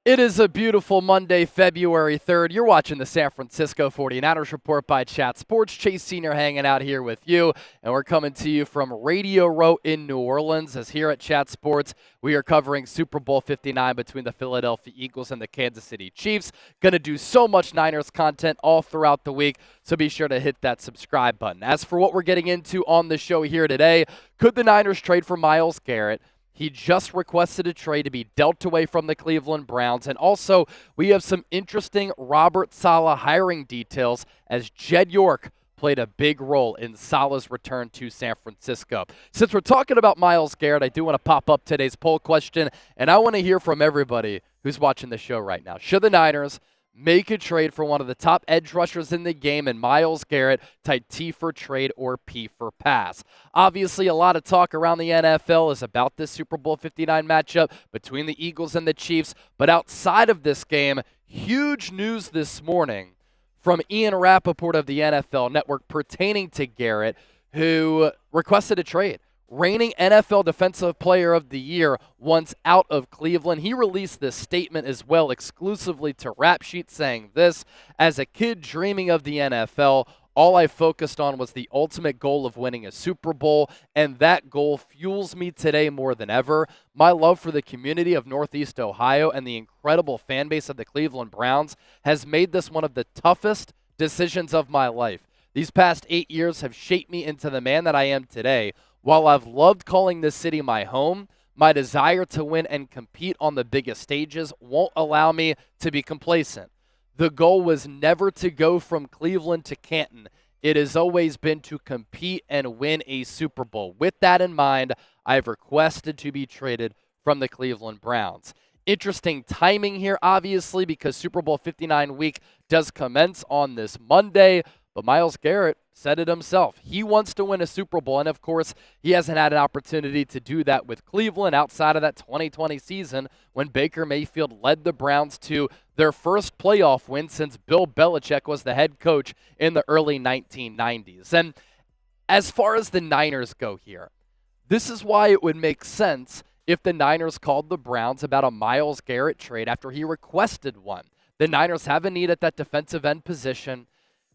It is a beautiful Monday, February 3rd. You're watching the San Francisco 49ers Report by Chat Sports. Chase Sr. hanging out here with you, and we're coming to you from Radio Row in New Orleans, as here at Chat Sports, we are covering Super Bowl 59 between the Philadelphia Eagles and the Kansas City Chiefs. Going to do so much Niners content all throughout the week, so be sure to hit that subscribe button. As for what we're getting into on the show here today, could the Niners trade for Myles Garrett? He just requested a trade to be dealt away from the Cleveland Browns. And also, we have some interesting Robert Saleh hiring details as Jed York played a big role in Saleh's return to San Francisco. Since we're talking about Myles Garrett, I do want to pop up today's poll question, and I want to hear from everybody who's watching the show right now. Should the Niners make a trade for one of the top edge rushers in the game and Myles Garrett, type T for trade or P for pass? Obviously, a lot of talk around the NFL is about this Super Bowl 59 matchup between the Eagles and the Chiefs. But outside of this game, huge news this morning from Ian Rappaport of the NFL Network pertaining to Garrett, who requested a trade. Reigning NFL Defensive Player of the Year once out of Cleveland. He released this statement as well exclusively to Rap Sheet, saying this: as a kid dreaming of the NFL, all I focused on was the ultimate goal of winning a Super Bowl, and that goal fuels me today more than ever. My love for the community of Northeast Ohio and the incredible fan base of the Cleveland Browns has made this one of the toughest decisions of my life. These past 8 years have shaped me into the man that I am today. While I've loved calling this city my home, my desire to win and compete on the biggest stages won't allow me to be complacent. The goal was never to go from Cleveland to Canton. It has always been to compete and win a Super Bowl. With that in mind, I've requested to be traded from the Cleveland Browns. Interesting timing here, obviously, because Super Bowl 59 week does commence on this Monday. But Myles Garrett said it himself. He wants to win a Super Bowl, and of course, he hasn't had an opportunity to do that with Cleveland outside of that 2020 season when Baker Mayfield led the Browns to their first playoff win since Bill Belichick was the head coach in the early 1990s. And as far as the Niners go here, this is why it would make sense if the Niners called the Browns about a Myles Garrett trade after he requested one. The Niners have a need at that defensive end position.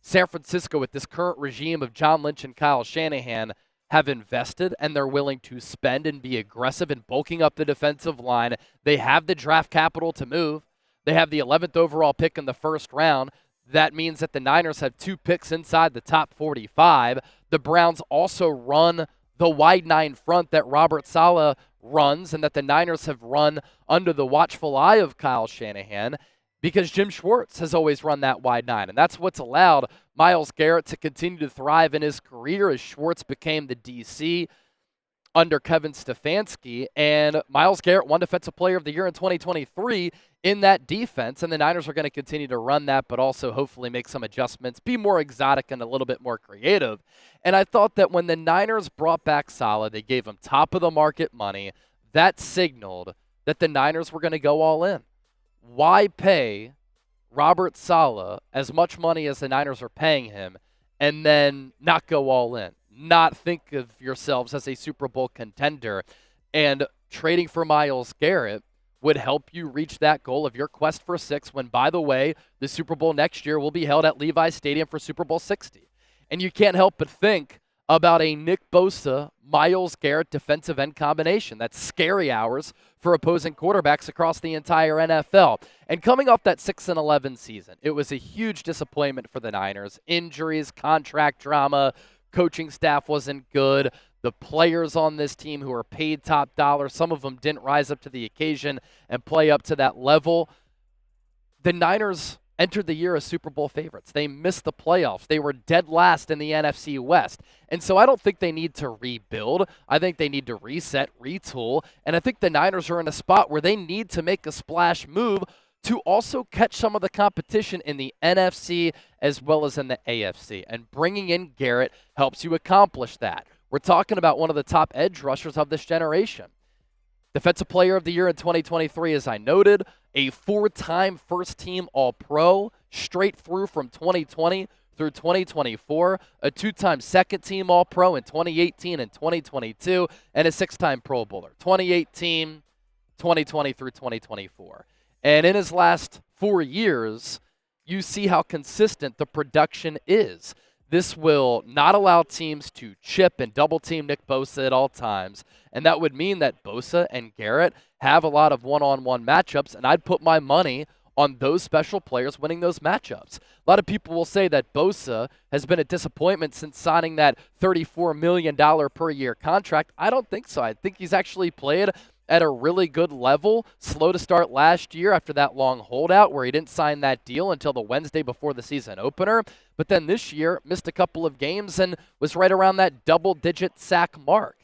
San Francisco, with this current regime of John Lynch and Kyle Shanahan, have invested and they're willing to spend and be aggressive in bulking up the defensive line. They have the draft capital to move. They have the 11th overall pick in the first round. That means that the Niners have 2 picks inside the top 45. The Browns also run the wide 9 front that Robert Saleh runs and that the Niners have run under the watchful eye of Kyle Shanahan, because Jim Schwartz has always run that wide 9. And that's what's allowed Myles Garrett to continue to thrive in his career as Schwartz became the DC under Kevin Stefanski. And Myles Garrett won Defensive Player of the Year in 2023 in that defense. And the Niners are going to continue to run that, but also hopefully make some adjustments, be more exotic and a little bit more creative. And I thought that when the Niners brought back Saleh, they gave him top-of-the-market money. That signaled that the Niners were going to go all in. Why pay Robert Saleh as much money as the Niners are paying him and then not go all in? Not think of yourselves as a Super Bowl contender. And trading for Myles Garrett would help you reach that goal of your quest for 6 when, by the way, the Super Bowl next year will be held at Levi's Stadium for Super Bowl 60. And you can't help but think about a Nick Bosa, Myles Garrett defensive end combination. That's scary hours for opposing quarterbacks across the entire NFL. And coming off that 6-11 season, it was a huge disappointment for the Niners. Injuries, contract drama, coaching staff wasn't good. The players on this team who are paid top dollar, some of them didn't rise up to the occasion and play up to that level. The Niners entered the year as Super Bowl favorites. They missed the playoffs. They were dead last in the NFC West. And so I don't think they need to rebuild. I think they need to reset, retool. And I think the Niners are in a spot where they need to make a splash move to also catch some of the competition in the NFC as well as in the AFC. And bringing in Garrett helps you accomplish that. We're talking about one of the top edge rushers of this generation. Defensive Player of the Year in 2023, as I noted, a 4-time first-team All-Pro, straight through from 2020 through 2024, a 2-time second-team All-Pro in 2018 and 2022, and a 6-time Pro Bowler, 2018, 2020 through 2024. And in his last 4 years, you see how consistent the production is. This will not allow teams to chip and double team Nick Bosa at all times. And that would mean that Bosa and Garrett have a lot of one-on-one matchups, and I'd put my money on those special players winning those matchups. A lot of people will say that Bosa has been a disappointment since signing that $34 million per year contract. I don't think so. I think he's actually played at a really good level. Slow to start last year after that long holdout where he didn't sign that deal until the Wednesday before the season opener. But then this year, missed a couple of games and was right around that double-digit sack mark.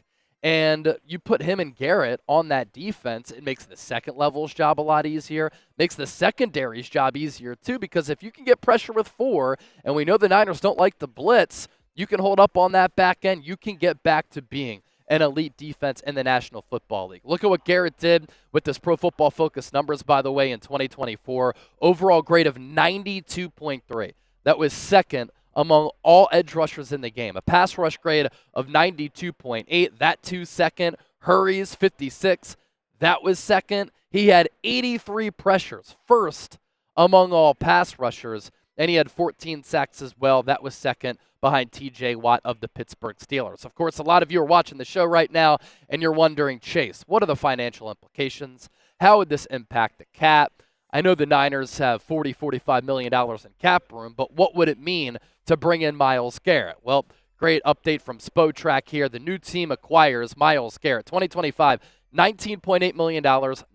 And you put him and Garrett on that defense, it makes the second level's job a lot easier, makes the secondary's job easier too, because if you can get pressure with 4, and we know the Niners don't like the blitz, you can hold up on that back end, you can get back to being an elite defense in the National Football League. Look at what Garrett did with this Pro Football Focus numbers, by the way, in 2024. Overall grade of 92.3. That was second among all edge rushers in the game. A pass rush grade of 92.8. That too second. Hurries, 56. That was second. He had 83 pressures, first among all pass rushers. And he had 14 sacks as well. That was second behind T.J. Watt of the Pittsburgh Steelers. Of course, a lot of you are watching the show right now, and you're wondering, Chase, what are the financial implications? How would this impact the cap? I know the Niners have $45 million in cap room, but what would it mean to bring in Myles Garrett? Well, great update from Spotrac here. The new team acquires Myles Garrett. 2025, $19.8 million,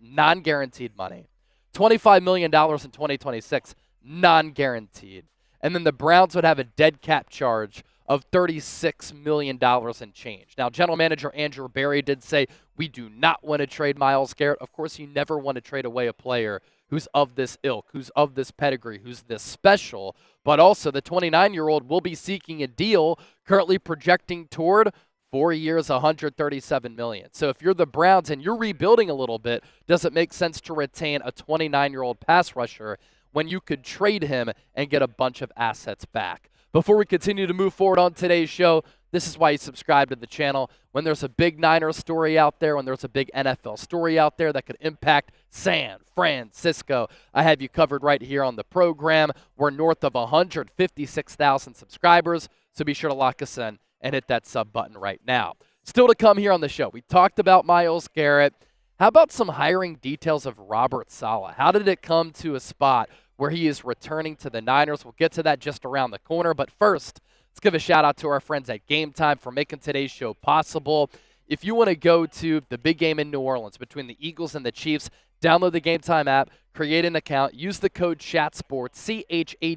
non-guaranteed money. $25 million in 2026, non-guaranteed. And then the Browns would have a dead cap charge of $36 million and change. Now, General Manager Andrew Berry did say, we do not want to trade Myles Garrett. Of course, you never want to trade away a player who's of this ilk, who's of this pedigree, who's this special. But also, the 29-year-old will be seeking a deal currently projecting toward 4 years, $137 million. So if you're the Browns and you're rebuilding a little bit, does it make sense to retain a 29-year-old pass rusher when you could trade him and get a bunch of assets back? Before we continue to move forward on today's show, this is why you subscribe to the channel. When there's a big Niners story out there, when there's a big NFL story out there that could impact San Francisco, I have you covered right here on the program. We're north of 156,000 subscribers, so be sure to lock us in and hit that sub button right now. Still to come here on the show, we talked about Myles Garrett. How about some hiring details of Robert Saleh? How did it come to a spot where he is returning to the Niners? We'll get to that just around the corner, but first, let's give a shout out to our friends at GameTime for making today's show possible. If you want to go to the big game in New Orleans between the Eagles and the Chiefs, download the GameTime app, create an account, use the code CHATSPORTS, CHATSPORTS,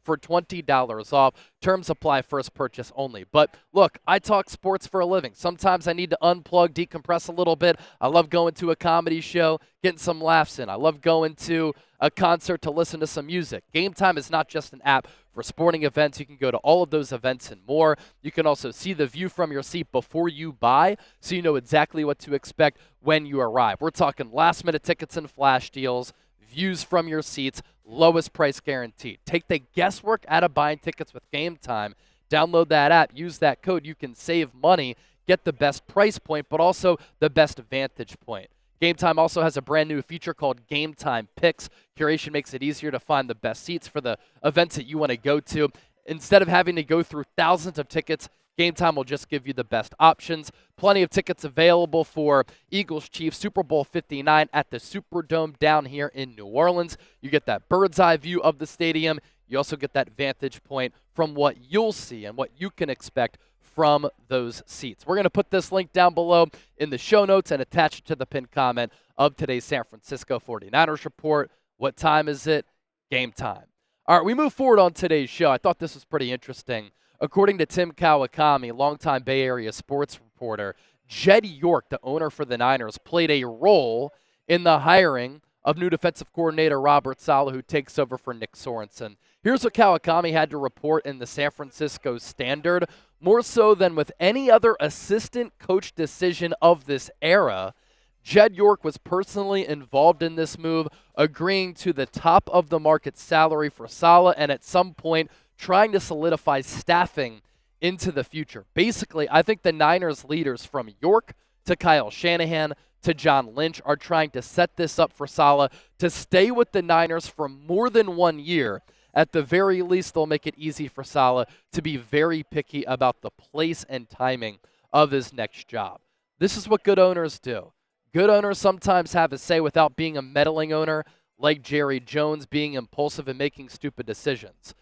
for $20 off. Terms apply, first purchase only. But look, I talk sports for a living. Sometimes I need to unplug, decompress a little bit. I love going to a comedy show, getting some laughs in. I love going to a concert to listen to some music. GameTime is not just an app for sporting events. You can go to all of those events and more. You can also see the view from your seat before you buy, so you know exactly what to expect when you arrive. We're talking last-minute tickets and flash deals, views from your seats, lowest price guaranteed. Take the guesswork out of buying tickets with GameTime. Download that app. Use that code. You can save money, get the best price point, but also the best vantage point. GameTime also has a brand new feature called GameTime Picks. Curation makes it easier to find the best seats for the events that you want to go to. Instead of having to go through thousands of tickets, GameTime will just give you the best options. Plenty of tickets available for Eagles-Chiefs Super Bowl 59 at the Superdome down here in New Orleans. You get that bird's eye view of the stadium. You also get that vantage point from what you'll see and what you can expect from those seats. We're going to put this link down below in the show notes and attach it to the pinned comment of today's San Francisco 49ers report. What time is it? Game time. All right, we move forward on today's show. I thought this was pretty interesting. According to Tim Kawakami, longtime Bay Area sports reporter, Jed York, the owner for the Niners, played a role in the hiring of new defensive coordinator Robert Saleh, who takes over for Nick Sorensen. Here's what Kawakami had to report in the San Francisco Standard. More so than with any other assistant coach decision of this era, Jed York was personally involved in this move, agreeing to the top of the market salary for Saleh, and at some point trying to solidify staffing into the future. Basically, I think the Niners leaders from York to Kyle Shanahan to John Lynch are trying to set this up for Saleh to stay with the Niners for more than 1 year. At the very least, they'll make it easy for Saleh to be very picky about the place and timing of his next job. This is what good owners do. Good owners sometimes have a say without being a meddling owner, like Jerry Jones being impulsive and making stupid decisions.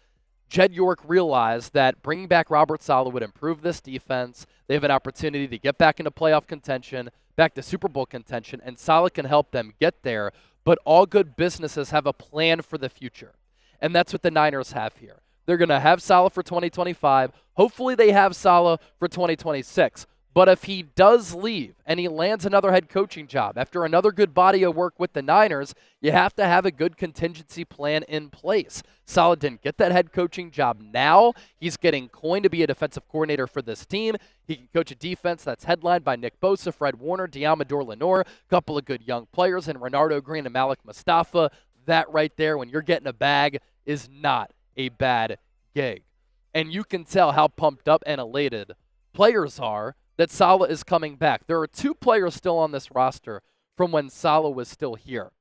Jed York realized that bringing back Robert Saleh would improve this defense. They have an opportunity to get back into playoff contention, back to Super Bowl contention, and Saleh can help them get there. But all good businesses have a plan for the future, and that's what the Niners have here. They're going to have Saleh for 2025. Hopefully they have Saleh for 2026. But if he does leave and he lands another head coaching job after another good body of work with the Niners, you have to have a good contingency plan in place. Saleh didn't get that head coaching job now. He's getting coined to be a defensive coordinator for this team. He can coach a defense that's headlined by Nick Bosa, Fred Warner, Deommodore Lenoir, a couple of good young players, and Renardo Green and Malik Mustafa. That right there, when you're getting a bag, is not a bad gig. And you can tell how pumped up and elated players are that Saleh is coming back. There are 2 players still on this roster from when Saleh was still here.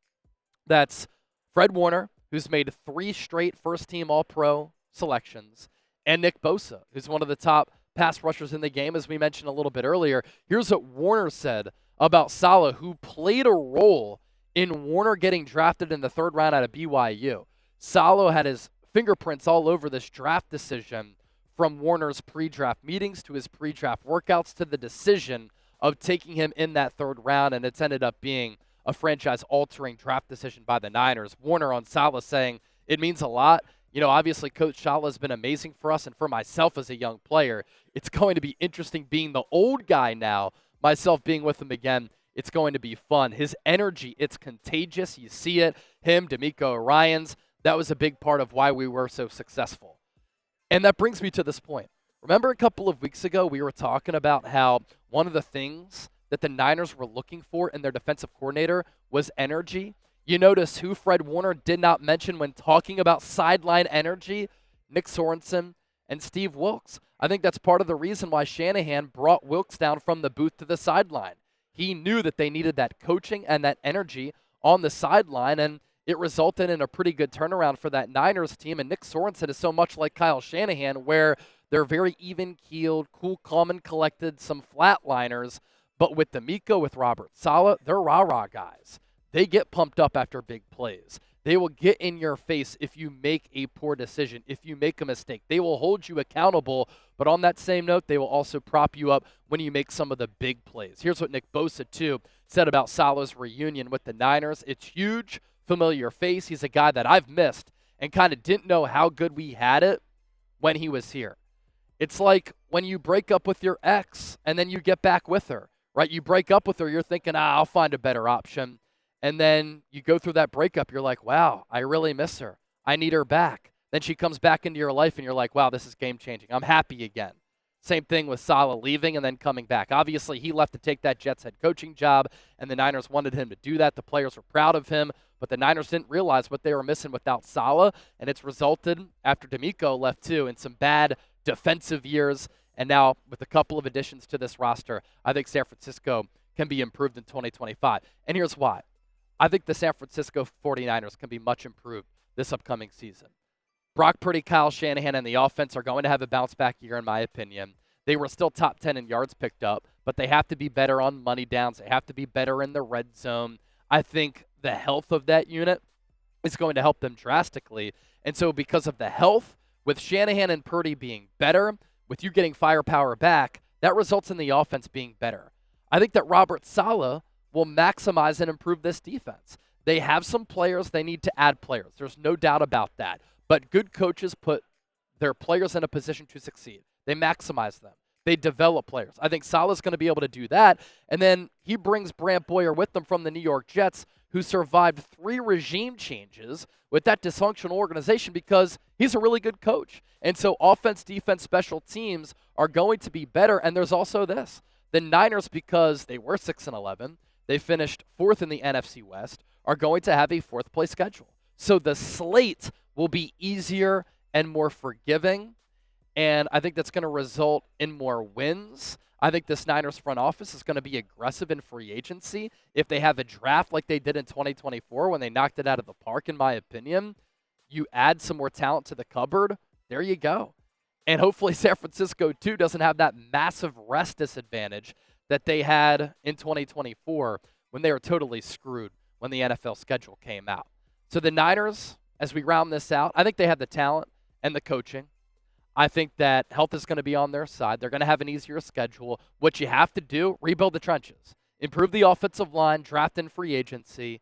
That's Fred Warner, who's made 3 straight first-team All-Pro selections, and Nick Bosa, who's one of the top pass rushers in the game, as we mentioned a little bit earlier. Here's what Warner said about Saleh, who played a role in Warner getting drafted in the 3rd round out of BYU. Saleh had his fingerprints all over this draft decision, from Warner's pre-draft meetings to his pre-draft workouts to the decision of taking him in that 3rd round, and it's ended up being a franchise-altering draft decision by the Niners. Warner on Saleh saying, it means a lot. You know, obviously Coach Saleh has been amazing for us and for myself as a young player. It's going to be interesting being the old guy now, myself being with him again. It's going to be fun. His energy, it's contagious. You see it. Him, D'Amico Ryans, that was a big part of why we were so successful. And that brings me to this point. Remember a couple of weeks ago, we were talking about how one of the things that the Niners were looking for in their defensive coordinator was energy. You notice who Fred Warner did not mention when talking about sideline energy? Nick Sorensen and Steve Wilks. I think that's part of the reason why Shanahan brought Wilks down from the booth to the sideline. He knew that they needed that coaching and that energy on the sideline, and it resulted in a pretty good turnaround for that Niners team. And Nick Sorensen is so much like Kyle Shanahan, where they're very even-keeled, cool, calm, and collected, some flatliners. But with D'Amico, with Robert Saleh, they're rah-rah guys. They get pumped up after big plays. They will get in your face if you make a poor decision, if you make a mistake. They will hold you accountable, but on that same note, they will also prop you up when you make some of the big plays. Here's what Nick Bosa, too, said about Saleh's reunion with the Niners. It's huge. Familiar face. He's a guy that I've missed and kind of didn't know how good we had it when he was here. It's like when you break up with your ex and then you get back with her, right? You break up with her, you're thinking, I'll find a better option. And then you go through that breakup, you're like, wow, I really miss her. I need her back. Then she comes back into your life and you're like, wow, this is game-changing. I'm happy again. Same thing with Saleh leaving and then coming back. Obviously, he left to take that Jets head coaching job, and the Niners wanted him to do that. The players were proud of him, but the Niners didn't realize what they were missing without Saleh, and it's resulted, after D'Amico left too, in some bad defensive years. And now, with a couple of additions to this roster, I think San Francisco can be improved in 2025. And here's why. I think the San Francisco 49ers can be much improved this upcoming season. Brock Purdy, Kyle Shanahan, and the offense are going to have a bounce-back year, in my opinion. They were still top 10 in yards picked up, but they have to be better on money downs. They have to be better in the red zone. I think the health of that unit is going to help them drastically. And so because of the health, with Shanahan and Purdy being better, with you getting firepower back, that results in the offense being better. I think that Robert Saleh will maximize and improve this defense. They have some players. They need to add players. There's no doubt about that. But good coaches put their players in a position to succeed. They maximize them. They develop players. I think Saleh's going to be able to do that. And then he brings Brant Boyer with them from the New York Jets, who survived 3 regime changes with that dysfunctional organization because he's a really good coach. And so offense, defense, special teams are going to be better. And there's also this. The Niners, because they were 6-11, they finished 4th in the NFC West, are going to have a 4th-place schedule. So the slate will be easier and more forgiving, and I think that's going to result in more wins. I think this Niners front office is going to be aggressive in free agency. If they have a draft like they did in 2024 when they knocked it out of the park, in my opinion, you add some more talent to the cupboard, there you go. And hopefully San Francisco, too, doesn't have that massive rest disadvantage that they had in 2024 when they were totally screwed when the NFL schedule came out. So the Niners, as we round this out, I think they have the talent and the coaching. I think that health is going to be on their side. They're going to have an easier schedule. What you have to do, rebuild the trenches. Improve the offensive line, draft in free agency,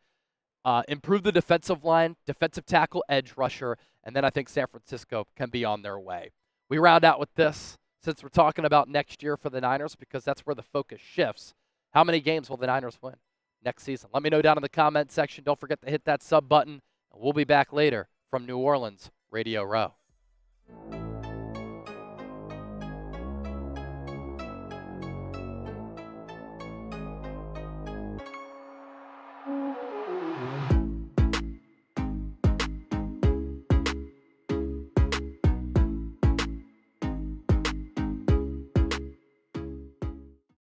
improve the defensive line, defensive tackle, edge rusher, and then I think San Francisco can be on their way. We round out with this, since we're talking about next year for the Niners, because that's where the focus shifts. How many games will the Niners win next season? Let me know down in the comment section. Don't forget to hit that sub button, and we'll be back later from New Orleans, Radio Row.